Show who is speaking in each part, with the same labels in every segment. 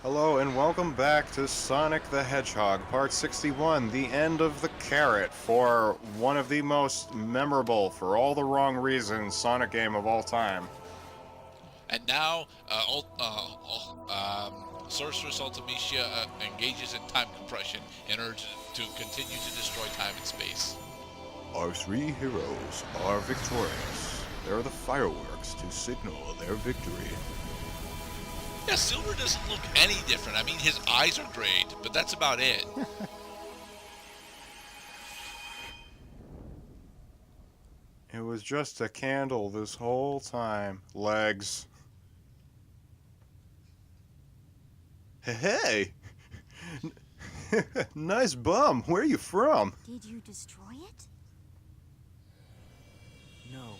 Speaker 1: Hello and welcome back to Sonic the Hedgehog, Part 61, the end of the carrot for one of the most memorable, for all the wrong reasons, Sonic game of all time.
Speaker 2: And now, Sorceress Ultimecia engages in time compression in order to continue to destroy time and space.
Speaker 1: Our three heroes are victorious. There are the fireworks to signal their victory.
Speaker 2: Yeah, Silver doesn't look any different. I mean, his eyes are great, but that's about it.
Speaker 1: It was just a candle this whole time. Legs. Hey! Nice bum. Where are you from?
Speaker 3: Did you destroy it?
Speaker 4: No.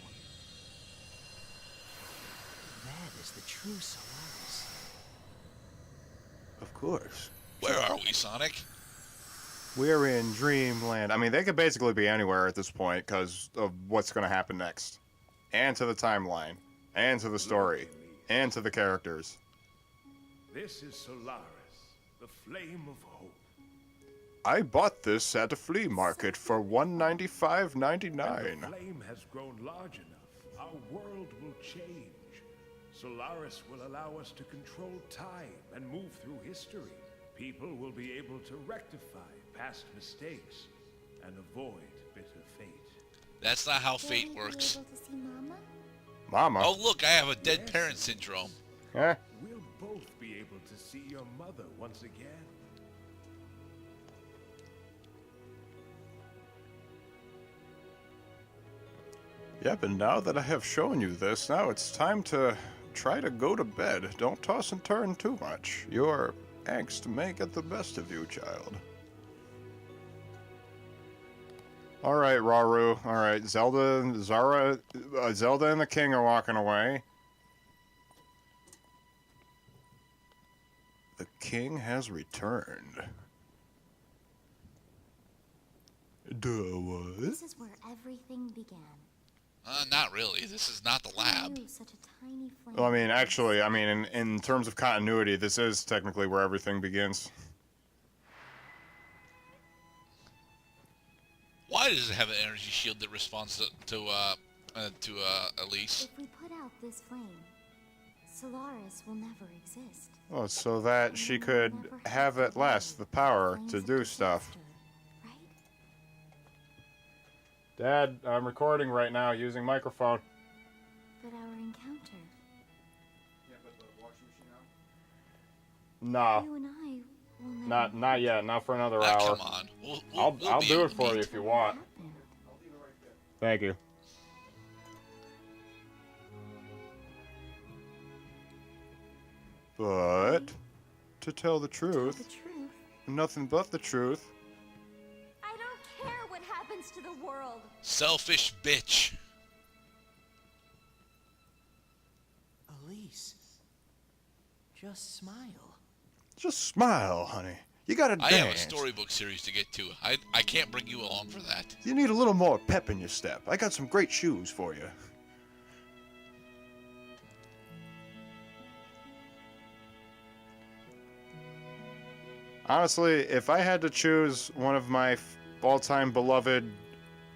Speaker 4: That is the true Solaris.
Speaker 1: Of course.
Speaker 2: Where are we, Sonic?
Speaker 1: We're in Dreamland. I mean, they could basically be anywhere at this point because of what's going to happen next. And to the timeline. And to the story. And to the characters.
Speaker 5: This is Solaris, the flame of hope.
Speaker 1: I bought this at a flea market for $195.99.
Speaker 5: When the flame has grown large enough, our world will change. Solaris will allow us to control time and move through history. People will be able to rectify past mistakes and avoid bitter fate.
Speaker 2: That's not how fate works.
Speaker 3: Will you be able to see Mama?
Speaker 1: Mama?
Speaker 2: Oh, look, I have a dead parent syndrome.
Speaker 1: Eh?
Speaker 5: We'll both be able to see your mother once again.
Speaker 1: Yep, and now that I have shown you this, now it's time to try to go to bed. Don't toss and turn too much. Your angst may get the best of you, child. Alright, Raru. Alright, Zelda and the King are walking away. The King has returned. Duh, what?
Speaker 3: This is where everything began.
Speaker 2: Not really. This is not the lab.
Speaker 3: Ooh, such a tiny flame.
Speaker 1: Well, I mean, actually, in terms of continuity, this is technically where everything begins.
Speaker 2: Why does it have an energy shield that responds to Elise?
Speaker 3: If we put out this flame, Solaris will never exist.
Speaker 1: Oh, so that she could have at last the power to do stuff.
Speaker 3: Right?
Speaker 1: Dad, I'm recording right now using microphone.
Speaker 3: But our encounter,
Speaker 1: Nah,
Speaker 3: you and I will never.
Speaker 1: not yet. Not for another
Speaker 2: Ah,
Speaker 1: hour.
Speaker 2: come on. We'll
Speaker 1: I'll
Speaker 2: be
Speaker 1: do
Speaker 2: able
Speaker 1: it
Speaker 2: to
Speaker 1: for you
Speaker 2: meet.
Speaker 1: if you want.
Speaker 3: Happened.
Speaker 1: Thank you. But to tell the
Speaker 3: Tell
Speaker 1: truth,
Speaker 3: the truth.
Speaker 1: nothing but the truth.
Speaker 3: I don't care what happens to the world.
Speaker 2: Selfish bitch.
Speaker 4: Elise. Just smile.
Speaker 1: Just smile, honey. You gotta
Speaker 2: I have a
Speaker 1: dance.
Speaker 2: storybook series to get to. I can't bring you along for that.
Speaker 1: You need a little more pep in your step. I got some great shoes for you. Honestly, if I had to choose one of my all-time beloved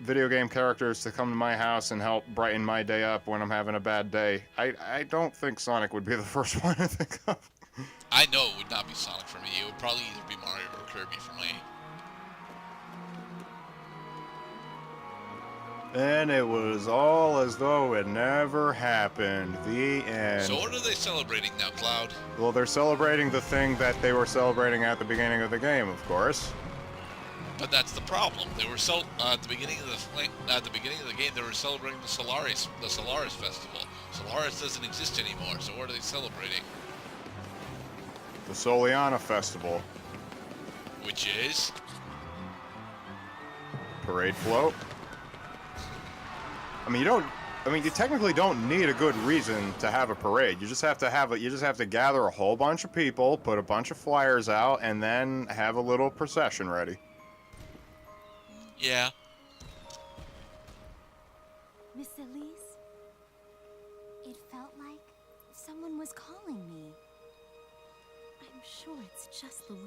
Speaker 1: video game characters to come to my house and help brighten my day up when I'm having a bad day, I don't think Sonic would be the first one to think of.
Speaker 2: I know it would not be Sonic for me. It would probably either be Mario or Kirby for me.
Speaker 1: And it was all as though it never happened. The end.
Speaker 2: So what are they celebrating now, Cloud?
Speaker 1: Well, they're celebrating the thing that they were celebrating at the beginning of the game, of course.
Speaker 2: But that's the problem. They were at the beginning of the game. They were celebrating the Solaris Festival. Solaris doesn't exist anymore. So what are they celebrating?
Speaker 1: The Soliana Festival.
Speaker 2: Which is
Speaker 1: Parade float. You technically don't need a good reason to have a parade. You just have to gather a whole bunch of people, put a bunch of flyers out, and then have a little procession ready.
Speaker 2: yeah.
Speaker 3: Miss Elise, it felt like someone was calling me. I'm sure it's just the wind.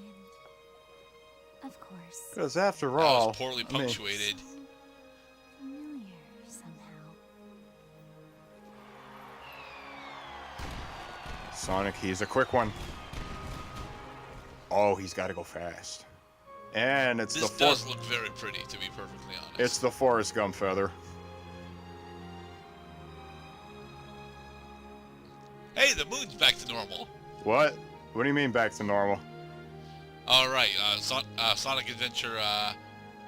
Speaker 3: Of course.
Speaker 1: Because after
Speaker 2: That
Speaker 1: all,
Speaker 2: was poorly
Speaker 1: I mean,
Speaker 2: punctuated.
Speaker 3: Familiar somehow.
Speaker 1: Sonic, he's a quick one. Oh, he's got to go fast. And it's
Speaker 2: This
Speaker 1: the
Speaker 2: does look very pretty, to be perfectly honest.
Speaker 1: It's the Forrest Gump feather.
Speaker 2: Hey, the moon's back to normal.
Speaker 1: What? What do you mean back to normal?
Speaker 2: All right, Sonic Adventure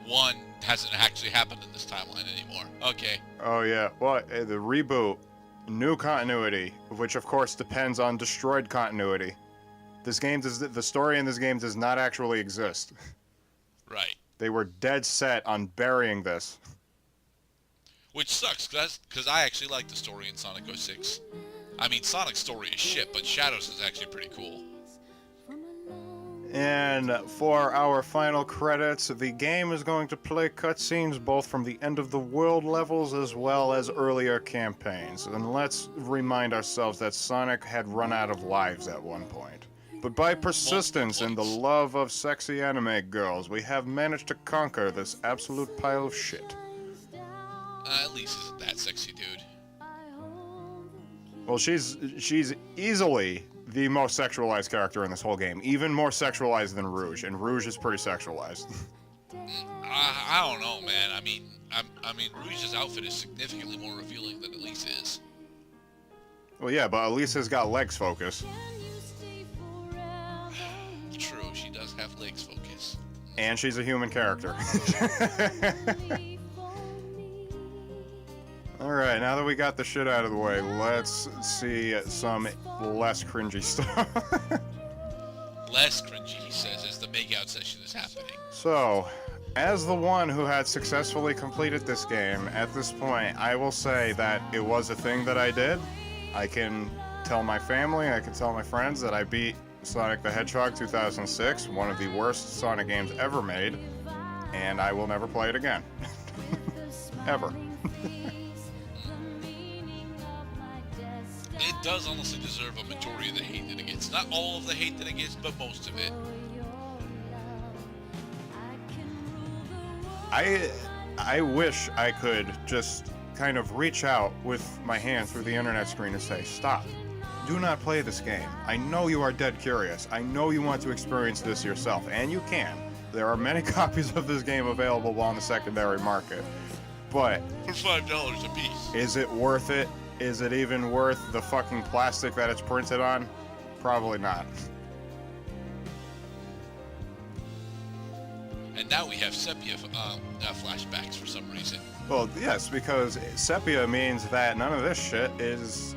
Speaker 2: 1 hasn't actually happened in this timeline anymore. Okay.
Speaker 1: Oh yeah. Well, the reboot, new continuity, which of course depends on destroyed continuity. The story in this game does not actually exist.
Speaker 2: Right.
Speaker 1: They were dead set on burying this.
Speaker 2: Which sucks, because I actually like the story in Sonic 06. I mean, Sonic's story is shit, but Shadows is actually pretty cool.
Speaker 1: And for our final credits, the game is going to play cutscenes both from the end of the world levels as well as earlier campaigns. And let's remind ourselves that Sonic had run out of lives at one point. But by persistence and the love of sexy anime girls, we have managed to conquer this absolute pile of shit.
Speaker 2: At least isn't that sexy, dude.
Speaker 1: Well, she's easily the most sexualized character in this whole game, even more sexualized than Rouge, and Rouge is pretty sexualized.
Speaker 2: I don't know, man. I mean, Rouge's outfit is significantly more revealing than Elise's.
Speaker 1: Well, yeah, but Elisa's got legs focus.
Speaker 2: True, she does have legs focus.
Speaker 1: And she's a human character. Alright, now that we got the shit out of the way, let's see some less cringy stuff.
Speaker 2: Less cringy, he says, as the make-out session is happening.
Speaker 1: So, as the one who had successfully completed this game, at this point, I will say that it was a thing that I did. I can tell my family, I can tell my friends that I beat Sonic the Hedgehog 2006, one of the worst Sonic games ever made, and I will never play it again. Ever.
Speaker 2: It does honestly deserve a majority of the hate that it gets. Not all of the hate that it gets, but most of it.
Speaker 1: I wish I could just kind of reach out with my hand through the internet screen and say, stop. Do not play this game. I know you are dead curious. I know you want to experience this yourself, and you can. There are many copies of this game available on the secondary market. But
Speaker 2: For $5 a piece.
Speaker 1: is it worth it? Is it even worth the fucking plastic that it's printed on? Probably not.
Speaker 2: And now we have sepia flashbacks for some reason.
Speaker 1: Well, yes, because sepia means that none of this shit is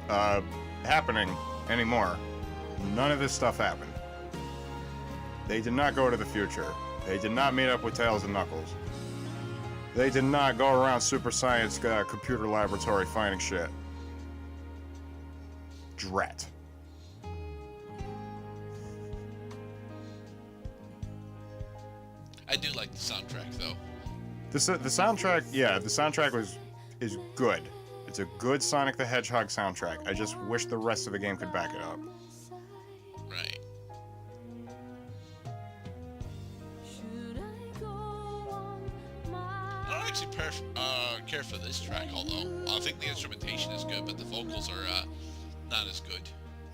Speaker 1: happening anymore. None of this stuff happened. They did not go to the future. They did not meet up with Tails and Knuckles. They did not go around Super Science computer laboratory finding shit. Drat.
Speaker 2: I do like the soundtrack, though.
Speaker 1: The soundtrack, yeah, the soundtrack is good. It's a good Sonic the Hedgehog soundtrack. I just wish the rest of the game could back it up.
Speaker 2: Right. I don't actually care for this track, although I think the instrumentation is good, but the vocals are not as good.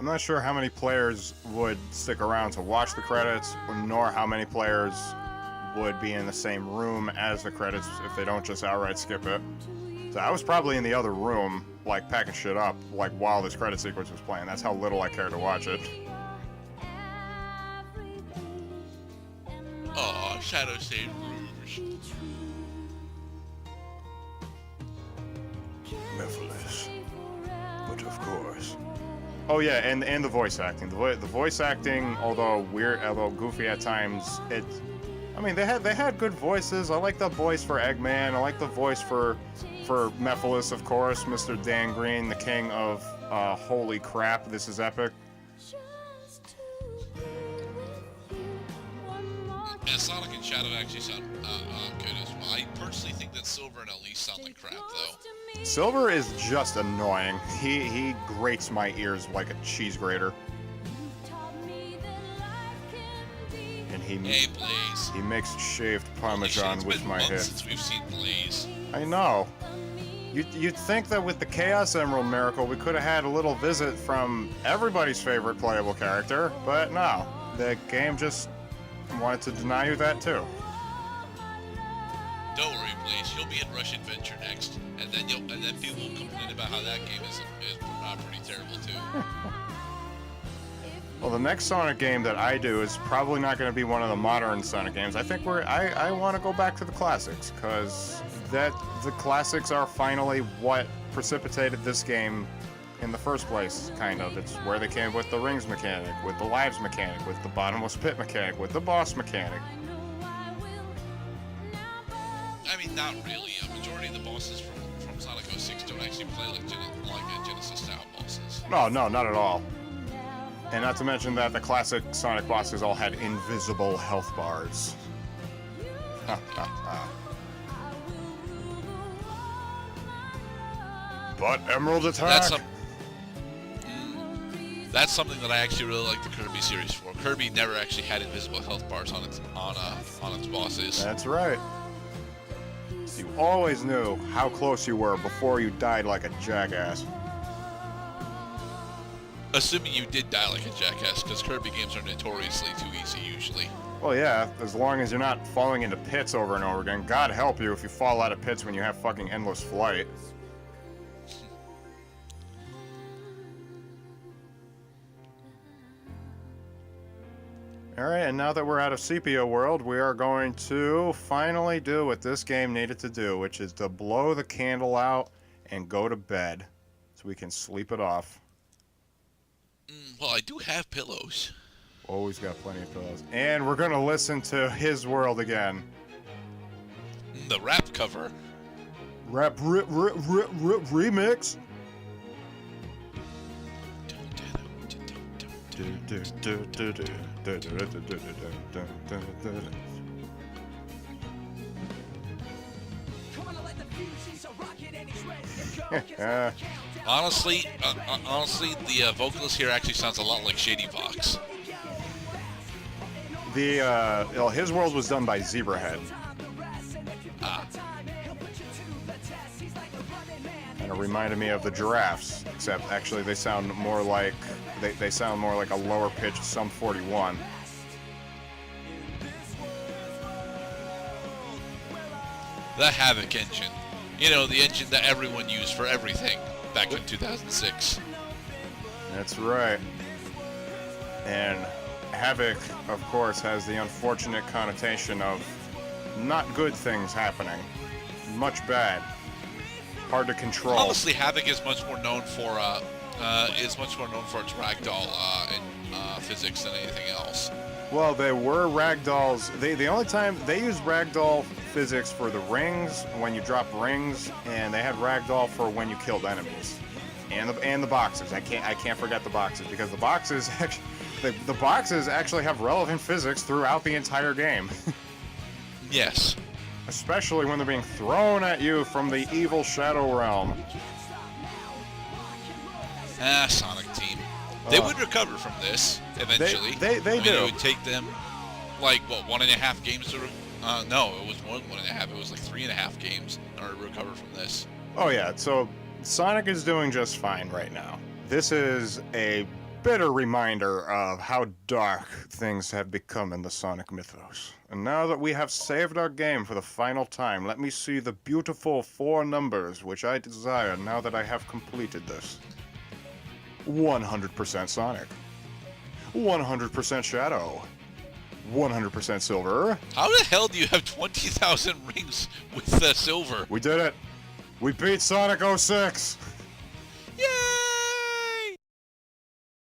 Speaker 1: I'm not sure how many players would stick around to watch the credits, nor how many players would be in the same room as the credits if they don't just outright skip it. So I was probably in the other room, like, packing shit up, like, while this credit sequence was playing. That's how little I cared to watch it.
Speaker 2: Oh, Shadow saved Rouge.
Speaker 1: Mephiles. But of course. Oh yeah, and the voice acting. The voice acting, although weird, although goofy at times, I mean, they had good voices. I like the voice for Eggman. I like the voice for Mephiles, of course, Mr. Dan Green, the king of holy crap, this is epic.
Speaker 2: And Sonic and Shadow actually sound good as well. I personally think that Silver and Elise sound like crap, though.
Speaker 1: Silver is just annoying. He grates my ears like a cheese grater. and
Speaker 2: Hey, Blaze.
Speaker 1: he makes shaved
Speaker 2: Holy shit,
Speaker 1: parmesan
Speaker 2: it's
Speaker 1: with
Speaker 2: been
Speaker 1: my
Speaker 2: months
Speaker 1: head.
Speaker 2: since we've seen Blaze.
Speaker 1: I know. You'd think that with the Chaos Emerald miracle, we could have had a little visit from everybody's favorite playable character, but no. The game just wanted to deny you that too.
Speaker 2: Don't worry, Blaze. You'll be in Rush Adventure next, and then people will complain about how that game is pretty terrible too.
Speaker 1: Well, the next Sonic game that I do is probably not going to be one of the modern Sonic games. I think I want to go back to the classics, because the classics are finally what precipitated this game in the first place, kind of. It's where they came with the rings mechanic, with the lives mechanic, with the bottomless pit mechanic, with the boss mechanic.
Speaker 2: I mean, not really. A majority of the bosses from Sonic 06 don't actually play like Genesis-style bosses.
Speaker 1: No, not at all. And not to mention that the classic Sonic bosses all had invisible health bars. But Emerald Attack!
Speaker 2: That's something that I actually really like the Kirby series for. Kirby never actually had invisible health bars on its bosses.
Speaker 1: That's right. You always knew how close you were before you died like a jackass.
Speaker 2: Assuming you did die like a jackass, because Kirby games are notoriously too easy usually.
Speaker 1: Well, yeah, as long as you're not falling into pits over and over again. God help you if you fall out of pits when you have fucking endless flight. Alright, and now that we're out of Sepia World, we are going to finally do what this game needed to do, which is to blow the candle out and go to bed, so we can sleep it off.
Speaker 2: Well, I do have pillows.
Speaker 1: Always got plenty of pillows. And we're going to listen to His World again.
Speaker 2: The rap cover.
Speaker 1: Rap remix.
Speaker 2: Honestly, the vocalist here actually sounds a lot like Shady Fox.
Speaker 1: His World was done by Zebrahead. And it reminded me of the Giraffes, except actually they sound more like they sound more like a lower pitched Sum 41.
Speaker 2: The Havoc engine. You know, the engine that everyone used for everything back in 2006.
Speaker 1: That's right. And Havoc, of course, has the unfortunate connotation of not good things happening. Much bad. Hard to control.
Speaker 2: Honestly, Havoc is much more known for its ragdoll physics than anything else.
Speaker 1: Well, they were ragdolls. The only time they used ragdoll physics for the rings, when you drop rings, and they had ragdoll for when you killed enemies, and the boxes. I can't forget the boxes, because the boxes actually have relevant physics throughout the entire game.
Speaker 2: Yes.
Speaker 1: Especially when they're being thrown at you from the evil Shadow Realm.
Speaker 2: Sonic Team. They would recover from this eventually.
Speaker 1: They do.
Speaker 2: It would take them, like, what, 1.5 games to... no, it was more than 1.5. It was like 3.5 games in order to recover from this.
Speaker 1: Oh, yeah. So Sonic is doing just fine right now. This is a bitter reminder of how dark things have become in the Sonic mythos. And now that we have saved our game for the final time, let me see the beautiful 4 numbers which I desire now that I have completed this. 100% Sonic. 100% Shadow. 100% Silver.
Speaker 2: How the hell do you have 20,000 rings with the silver?
Speaker 1: We did it. We beat Sonic 06.